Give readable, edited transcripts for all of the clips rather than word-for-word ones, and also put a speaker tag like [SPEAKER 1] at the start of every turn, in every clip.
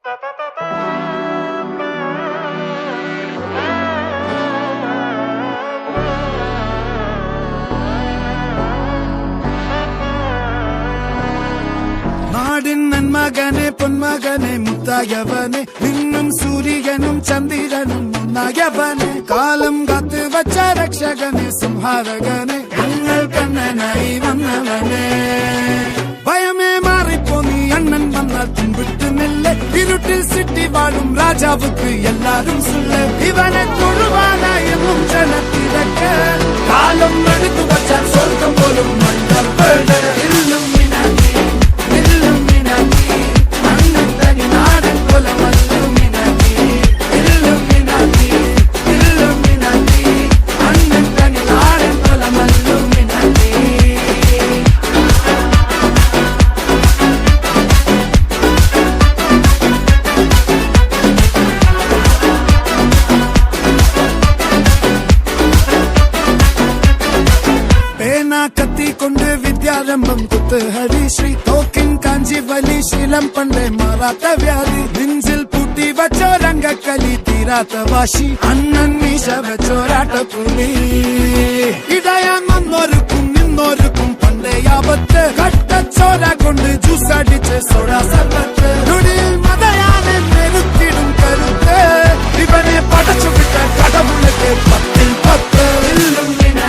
[SPEAKER 1] നാടിൻ നന്മകനെ പൊന്മകനെ മുത്തായവനെ നിന്നും സൂര്യനും ചന്ദ്രനും ഒന്നായവനെ കാലം കാത്ത് വച്ച രക്ഷകനെ സംഹാരകനെ ഞങ്ങൾ കണ്ണനായി വന്നവനെ ഭയമേ മാറിപ്പോ നീ അണ്ണൻ വന്നാൽ പിൻവിട്ട് നെല്ല് ഇരുട്ടിൽ സിറ്റി വാഴും രാജാവുക്ക് എല്ലാരും സുല്ല് ഇവനെ തൊഴുവാനായി എന്നും ജനത്തിരക്ക് കാലം എടുത്തു വച്ചാൽ സ്വർഗം പോലും മണ്ണപ്പേട് കത്തിക്കൊണ്ട് വിദ്യാരംഭം കുത്ത് ഹരിശ്രീ തോക്കിൻ കാഞ്ചി വലി ശീലം പണ്ടേ മാറാത്ത വ്യാധി നെഞ്ചിൽ പൂട്ടി വച്ചോരംഗക്കലി തീരാത്ത വാശി അണ്ണൻ മീശ വെച്ചോരാട്ടപ്പുലി ഇടയാൻ വന്നോർക്കും നിന്നോർക്കും പണ്ടേ ആപത്ത് കട്ടച്ചോര കൊണ്ട് ജ്യൂസ് അടിച്ച് സോഡാ സർബത്ത് നുടിയിൽ മതയാനെ നെരുത്തിടും കരുത്ത് ഇവനെ പടച്ചുവിട്ട കടവുളക്ക് 10-10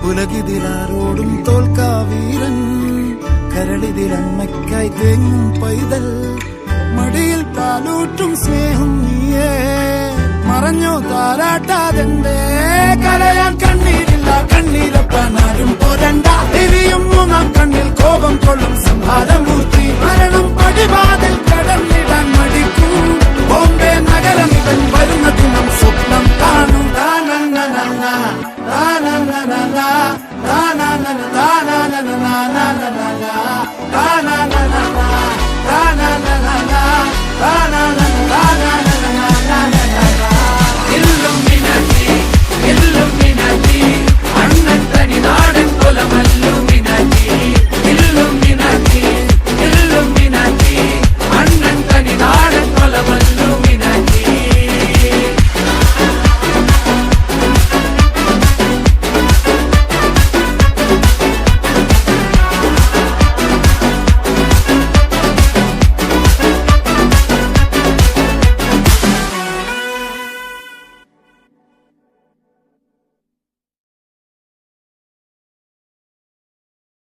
[SPEAKER 1] ഉലകിതിലാരോടും തോൽക്കാവീരൻ കരളിതിലമ്മയ്ക്കായി തേങ്ങും പൈതൽ മടിയിൽ പാലൂട്ടും സ്നേഹം നീയേ മറഞ്ഞോ താരാട്ടാതെന്തേ കരയാൻ കണ്ണീരില്ല കണ്ണീരപ്പാനാരും പോരണ്ട ഇനിയും മൂന്നാം കണ്ണിൽ കോപം കൊള്ളും സംഹാരമൂർത്തി മരണം പടിവാതിൽ കടന്നിടാൻ മടിക്കും ബോംബെ നഗരം ഇവൻ വരുന്ന ദിനം